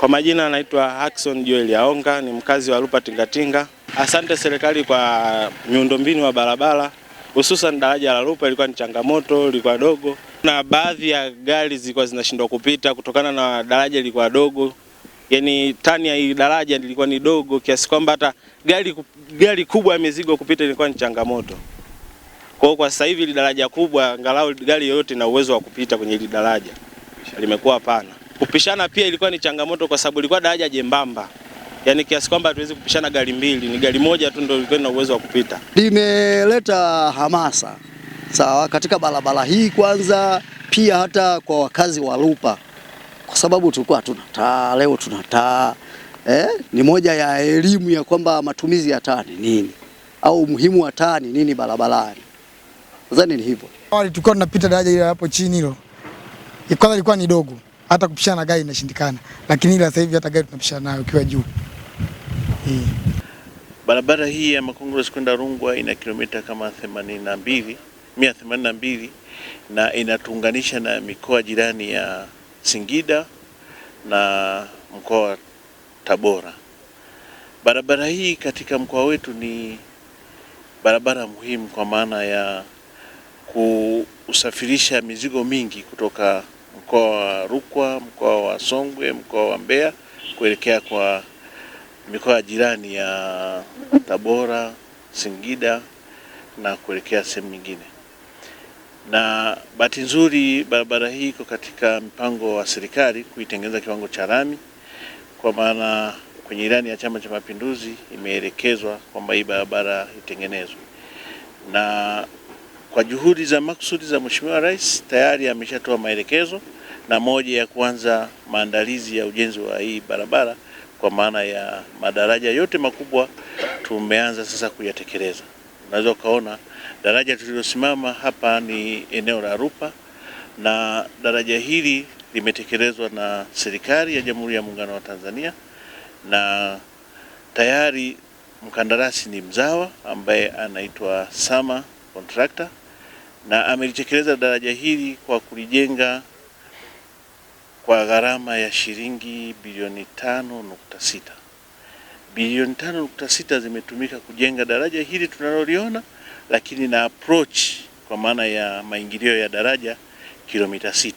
Kwa majina anaitwa Hackson Joel Yaonga, ni mkazi wa Lupa Tingatinga. Asante serikali kwa miundombinu wa barabara, hususan daraja la Lupa ilikuwa ni changamoto, ilikuwa dogo. Na baadhi ya gari zilikuwa zinashindwa kupita kutokana na daraja lilikuwa dogo. Yaani tani ya hii daraja lilikuwa ni dogo kiasi kwamba hata gari kubwa ya mizigo kupita ilikuwa ni changamoto. Kwa sasa hivi ile daraja kubwa angalau gari yoyote na uwezo wa kupita kwenye ile daraja limekuwa pana. Kupishana pia ilikuwa ni changamoto kwa sababu ilikuwa daraja jembamba. Yaani kiasi kwamba hatuwezi kupishana gari mbili, ni gari moja tu ndio ilikuwa na uwezo wa kupita. Limeleta hamasa sawa katika barabara hii kwanza, pia hata kwa wakazi wa Lupa. Kwa sababu tulikuwa tuna taa, leo tuna taa. Ni moja ya elimu ya kwamba matumizi ya taa ni nini au umuhimu wa taa ni nini barabarani. Nadhani ni hivyo. Awali tulikuwa tunapita daraja ile hapo chini hilo. Kwanza ilikuwa ni dogo, hata kupishana na gari inashindikana. Lakini ile sasa hivi hata gari tunapishana nayo ukiwa juu. Barabara hii ya Makongoro kwenda Rungwa ina kilomita kama 182 na inatuunganisha na mikoa jirani ya Singida na mkoa wa Tabora. Barabara hii katika mkoa wetu ni barabara muhimu kwa maana ya kusafirisha mizigo mingi kutoka mkoa wa Rukwa, mkoa wa Songwe, mkoa wa Mbeya kuelekea kwa mikoa jirani ya Tabora, Singida na kuelekea sehemu nyingine. Na bahati nzuri barabara hii iko katika mpango wa serikali kuitengeneza kiwango cha lami, kwa maana kwenye ilani ya Chama cha Mapinduzi imeelekezwa kwamba hii barabara itengenezwe. Na kwa juhudi za makusudi za Mheshimiwa Rais tayari ameshatoa maelekezo, na moja ya kuanza maandalizi ya ujenzi wa hii barabara kwa maana ya madaraja yote makubwa tumeanza sasa kuyatekeleza. Unaweza ukaona daraja tulilosimama hapa ni eneo la Lupa, na daraja hili limetekelezwa na serikali ya Jamhuri ya Muungano wa Tanzania, na tayari mkandarasi ni mzawa ambaye anaitwa Sama Contractor, na amelitekeleza daraja hili kwa kulijenga kwa gharama ya shilingi bilioni 5.6. Bilioni 5.6 zimetumika kujenga daraja hili tunaloliona, lakini na approach kwa maana ya maingilio ya daraja kilomita 6.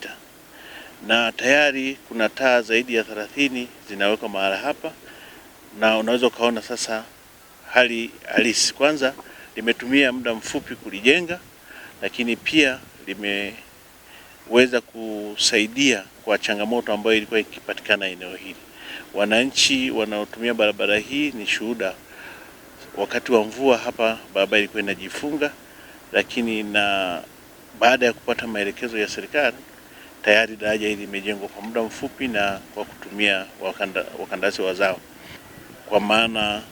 Na tayari kuna taa zaidi ya 30 zinawekwa mahala hapa, na unaweza ukaona sasa hali halisi. Kwanza limetumia muda mfupi kulijenga, lakini pia limeweza kusaidia kwa changamoto ambayo ilikuwa ikipatikana eneo hili. Wananchi wanaotumia barabara hii ni shuhuda. Wakati wa mvua hapa barabara ilikuwa inajifunga, lakini na baada ya kupata maelekezo ya serikali tayari daraja hili limejengwa kwa muda mfupi na kwa kutumia wakandarasi wazao. Kwa maana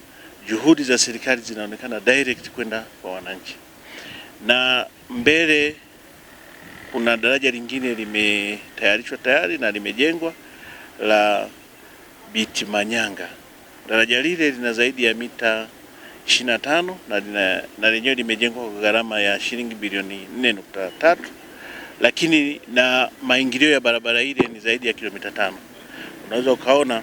juhudi za serikali zinaonekana direct kwenda kwa wananchi. Na mbele kuna daraja lingine limetayarishwa tayari na limejengwa la Biti Manyanga. Daraja lile lina zaidi ya mita 25 na lenyewe limejengwa kwa gharama ya shilingi bilioni 4.3, lakini na maingilio ya barabara ile ni zaidi ya kilomita 5. Unaweza ukaona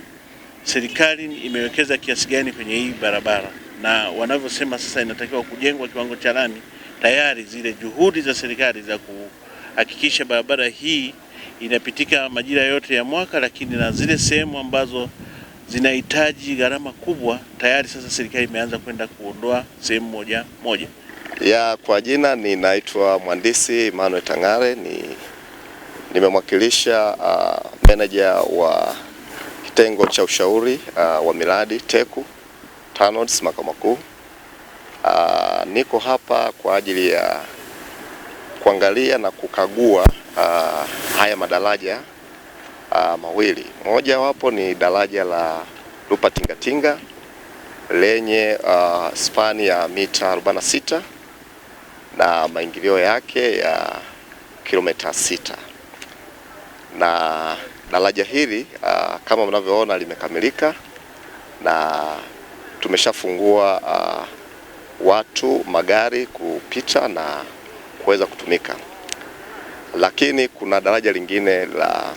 serikali imewekeza kiasi gani kwenye hii barabara, na wanavyosema sasa inatakiwa kujengwa kiwango cha lami. Tayari zile juhudi za serikali za kuhakikisha barabara hii inapitika majira yote ya mwaka, lakini na zile sehemu ambazo zinahitaji gharama kubwa tayari sasa serikali imeanza kwenda kuondoa sehemu moja moja. Kwa jina ninaitwa Mhandisi Emmanuel Tangare, nimemwakilisha manager wa kitengo cha ushauri wa miradi TECU TANROADS makao makuu. Niko hapa kwa ajili ya kuangalia na kukagua haya madaraja mawili. Moja wapo ni daraja la Lupa Tingatinga lenye spani ya mita 46 na maingilio yake ya kilomita 6. Na daraja hili kama mnavyoona limekamilika na tumeshafungua watu magari kupita na kuweza kutumika. Lakini kuna daraja lingine la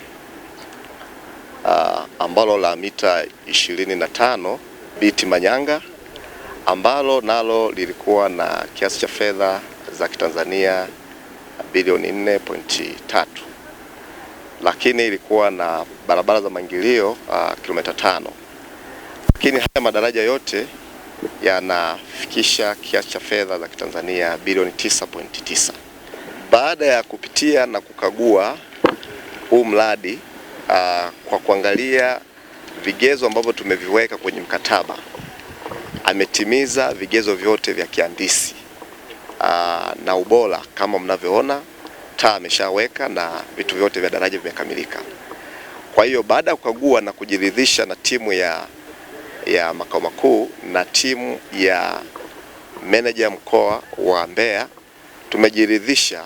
ambalo la mita 25 biti Manyanga, ambalo nalo lilikuwa na kiasi cha fedha za Kitanzania bilioni 4.3, lakini ilikuwa na barabara za maingilio kilomita 5. Lakini haya madaraja yote yanafikisha kiasi cha fedha za Kitanzania bilioni 9.9. Baada ya kupitia na kukagua huu mradi kwa kuangalia vigezo ambavyo tumeviweka kwenye mkataba, ametimiza vigezo vyote vya kihandisi na ubora. Kama mnavyoona, taa ameshaweka na vitu vyote vya daraja vimekamilika. Kwa hiyo baada ya kukagua na kujiridhisha na timu ya makao makuu na timu ya meneja mkoa wa Mbeya, tumejiridhisha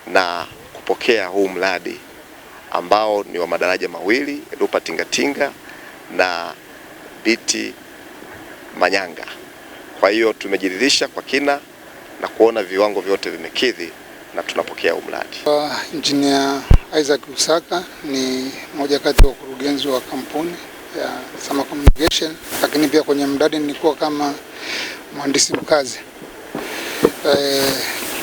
na kupokea huu mradi ambao ni wa madaraja mawili, Lupa Tingatinga na biti Manyanga. Kwa hiyo tumejiridhisha kwa kina na kuona viwango vyote vimekidhi na tunapokea huu mradi. Engineer Isaac Usaka ni moja kati ya wakurugenzi wa kampuni ya Sama Communication, lakini pia kwenye mradi nilikuwa kama mhandisi mkazi.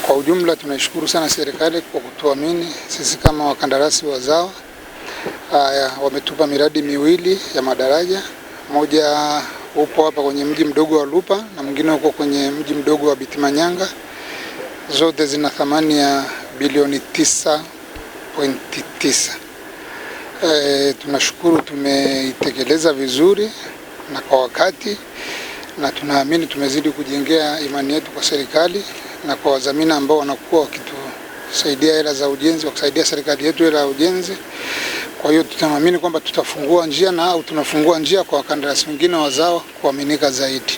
Kwa ujumla tunashukuru sana serikali kwa kutuamini sisi kama wakandarasi wazawa. Wametupa miradi miwili ya madaraja, moja upo hapa kwenye mji mdogo wa Lupa na mwingine uko kwenye mji mdogo wa biti Manyanga. Zote zina thamani ya bilioni 9.9. Tunashukuru tumeitekeleza vizuri na kwa wakati, na tunaamini tumezidi kujengea imani yetu kwa serikali na kwa wadhamini ambao wanakuwa wakitusaidia hela za ujenzi, wakisaidia serikali yetu hela ya ujenzi. Kwa hiyo tunaamini kwamba tutafungua njia tunafungua njia kwa wakandarasi wengine wazao kuaminika zaidi.